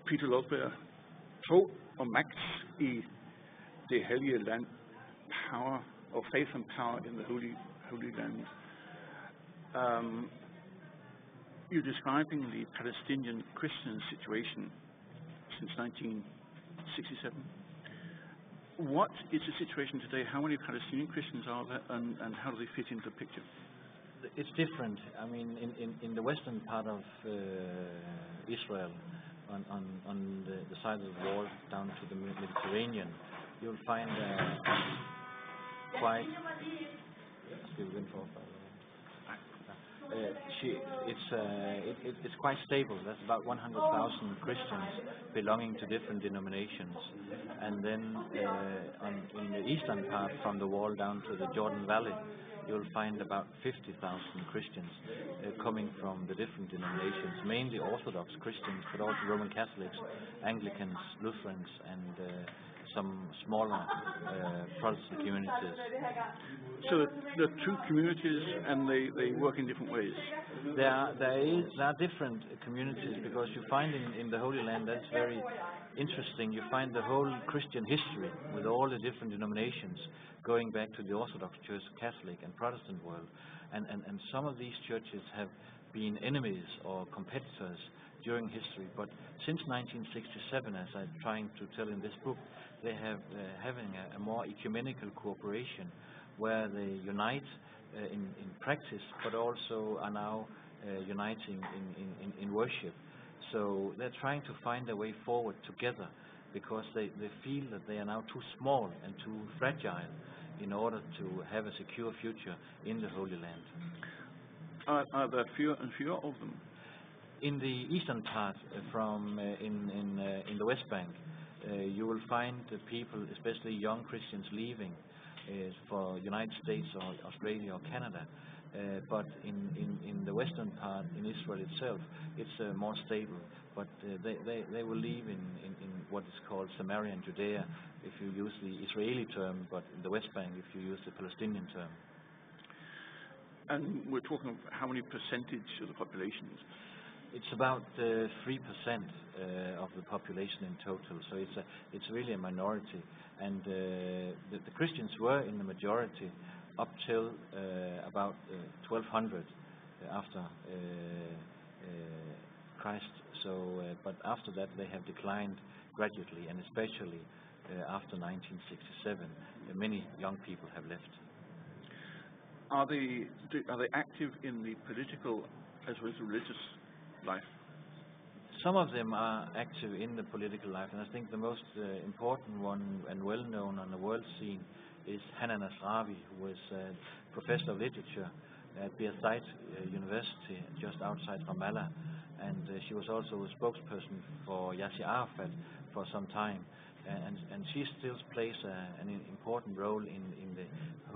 Peter Lodberg, tro og magt i det hellige land, power or faith and power in the holy land. You're describing the Palestinian Christian situation since 1967. What is the situation today? How many Palestinian Christians are there, and how do they fit into the picture? It's different. I mean, in the western part of Israel, on the side of the wall down to the Mediterranean, you'll find quite. It's quite stable. That's about 100,000 Christians belonging to different denominations, and then in the eastern part, from the wall down to the Jordan Valley, you'll find about 50,000 Christians coming from the different denominations, mainly Orthodox Christians, but also Roman Catholics, Anglicans, Lutherans, and some smaller Protestant communities. So there are two communities, and they work in different ways. There are different communities, because you find in the Holy Land, that's very interesting, you find the whole Christian history with all the different denominations going back to the Orthodox Church, Catholic and Protestant world, and some of these churches have been enemies or competitors during history, but since 1967, as I'm trying to tell in this book, they have having a more ecumenical cooperation where they unite in practice, but also are now uniting in worship. So they're trying to find a way forward together, because they feel that they are now too small and too fragile in order to have a secure future in the Holy Land. Are there fewer and fewer of them? In the eastern part, in the West Bank, you will find the people, especially young Christians, leaving for United States or Australia or Canada. But in the western part, in Israel itself, it's more stable. But they will leave in what is called Samaria and Judea, if you use the Israeli term, but in the West Bank, if you use the Palestinian term. And we're talking of how many percentage of the population? It's about 3% of the population in total, so it's really a minority. And the Christians were in the majority up till about 1200 after Christ. So, but after that they have declined gradually, and especially after 1967, many young people have left. Are they active in the political as well as the religious life? Some of them are active in the political life, and I think the most important one and well known on the world scene is Hannah Nasrawi, who was professor of literature at Birzeit University just outside Ramallah, and she was also a spokesperson for Yasser Arafat for some time, and she still plays an important role in the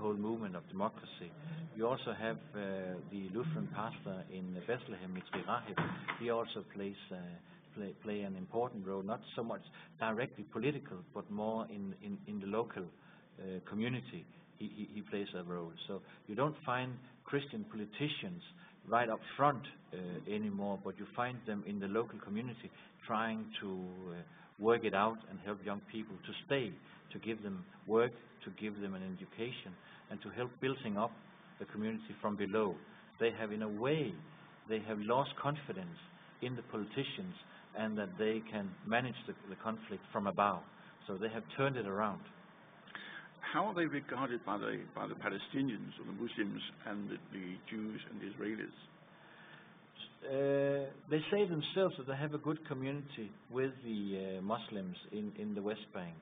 whole movement of democracy. You also have the Lutheran pastor in Bethlehem, Mitzri Rahib. He also play an important role, not so much directly political, but more in the local community. He plays a role. So you don't find Christian politicians right up front anymore, but you find them in the local community trying to work it out and help young people to stay, to give them work, to give them an education, and to help building up the community from below. They have, in a way, lost confidence in the politicians, and that they can manage the conflict from above. So they have turned it around. How are they regarded by the Palestinians or the Muslims and the Jews and the Israelis? They say themselves that they have a good community with the Muslims in the West Bank,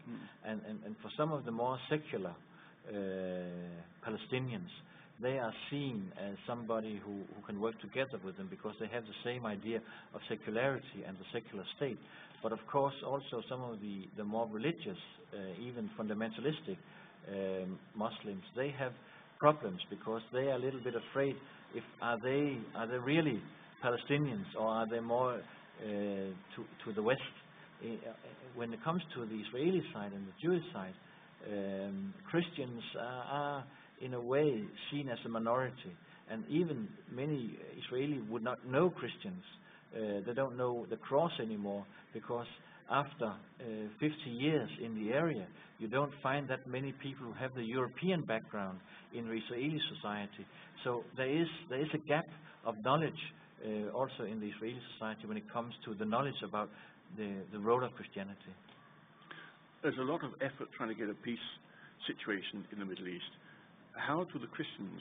and for some of the more secular Palestinians, they are seen as somebody who can work together with them, because they have the same idea of secularity and the secular state. But of course also some of the more religious, even fundamentalistic Muslims, they have problems, because they are a little bit afraid, are they really Palestinians, or are they more to the West? When it comes to the Israeli side and the Jewish side, Christians are in a way seen as a minority, and even many Israelis would not know Christians They don't know the cross anymore, because after 50 years in the area, you don't find that many people who have the European background in Israeli society. So there is a gap of knowledge also in the Israeli society when it comes to the knowledge about the role of Christianity. There's a lot of effort trying to get a peace situation in the Middle East. How do the Christians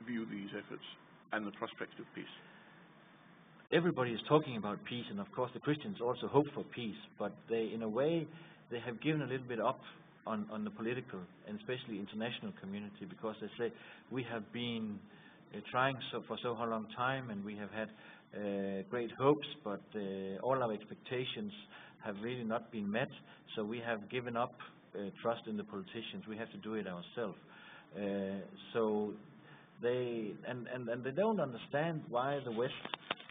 view these efforts and the prospect of peace? Everybody is talking about peace, and of course the Christians also hope for peace, but they, in a way, they have given a little bit up on the political and especially international community, because they say we have been trying for so long time, and we have had great hopes, but all our expectations have really not been met, so we have given up trust in the politicians. We have to do it ourselves. So they and they don't understand why the West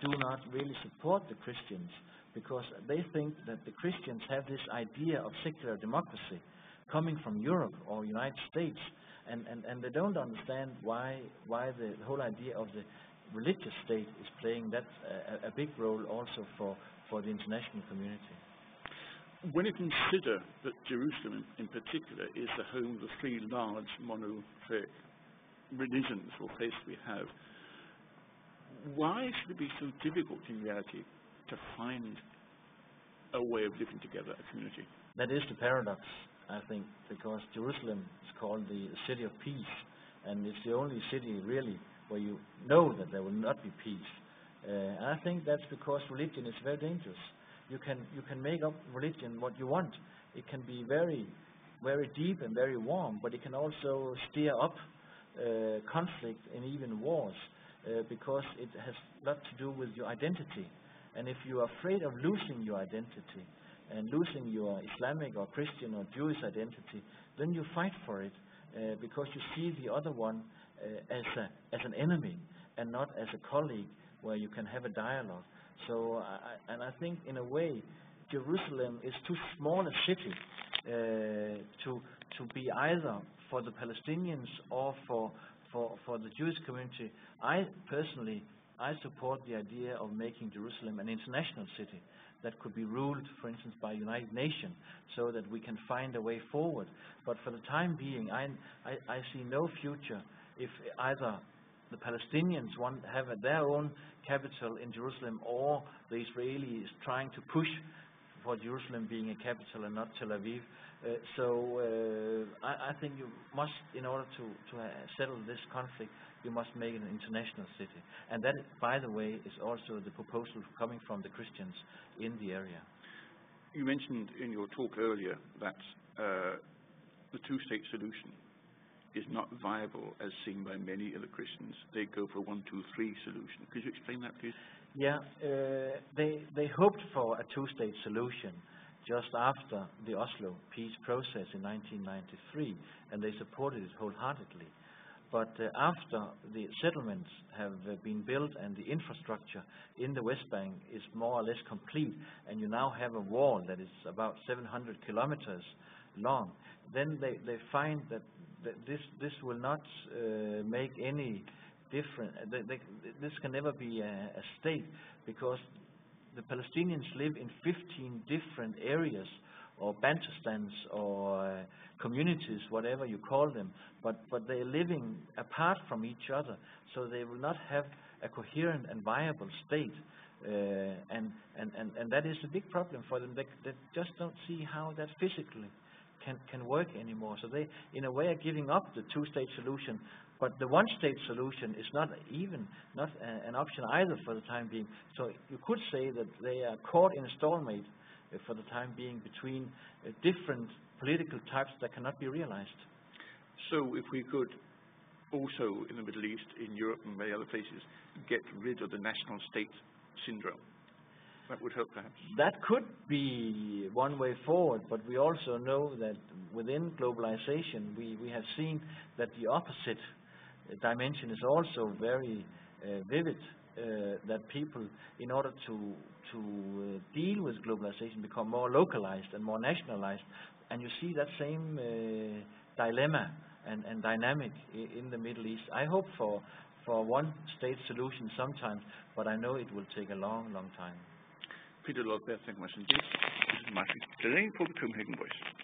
do not really support the Christians, because they think that the Christians have this idea of secular democracy coming from Europe or United States, and they don't understand why the whole idea of the religious state is playing that a big role also for the international community. When you consider that Jerusalem in particular is the home of the three large monotheistic religions or faiths we have, why should it be so difficult in reality to find a way of living together, a community? That is the paradox, I think, because Jerusalem is called the city of peace, and it's the only city really where you know that there will not be peace. And I think that's because religion is very dangerous. You can make up religion what you want. It can be very, very deep and very warm, but it can also stir up conflict and even wars, because it has a lot to do with your identity. And if you are afraid of losing your identity and losing your Islamic or Christian or Jewish identity, then you fight for it, because you see the other one as an enemy and not as a colleague where you can have a dialogue. So, I think in a way, Jerusalem is too small a city to be either for the Palestinians or for the Jewish community. I personally support the idea of making Jerusalem an international city that could be ruled, for instance, by United Nations, so that we can find a way forward. But for the time being, I see no future if either the Palestinians have their own capital in Jerusalem, or the Israelis trying to push for Jerusalem being a capital and not Tel Aviv. So I think you must, in order to settle this conflict, you must make it an international city. And that, by the way, is also the proposal coming from the Christians in the area. You mentioned in your talk earlier that the two-state solution is not viable as seen by many of the Christians. They go for a 1-2-3 solution. Could you explain that, please? Yeah, they hoped for a two-state solution just after the Oslo peace process in 1993, and they supported it wholeheartedly. But after the settlements have been built and the infrastructure in the West Bank is more or less complete, and you now have a wall that is about 700 kilometers long, then they find that this will not make any difference. This can never be a state, because the Palestinians live in 15 different areas, or Bantustans, or communities, whatever you call them, but they're living apart from each other, so they will not have a coherent and viable state, and that is a big problem for them. They just don't see how that physically can work anymore. So they, in a way, are giving up the two-state solution. But the one-state solution is not an option either for the time being. So you could say that they are caught in a stalemate for the time being between different political types that cannot be realized. So if we could also, in the Middle East, in Europe and many other places, get rid of the national state syndrome, that would help perhaps? That could be one way forward, but we also know that within globalization we have seen that the opposite dimension is also very vivid, that people, in order to deal with globalization, become more localized and more nationalized, and you see that same dilemma and dynamic in the Middle East. I hope for for one-state solution sometimes, but I know it will take a long, long time. Peter Lodberg, thank you much indeed. This is Michael de Laine for the Copenhagen Voice.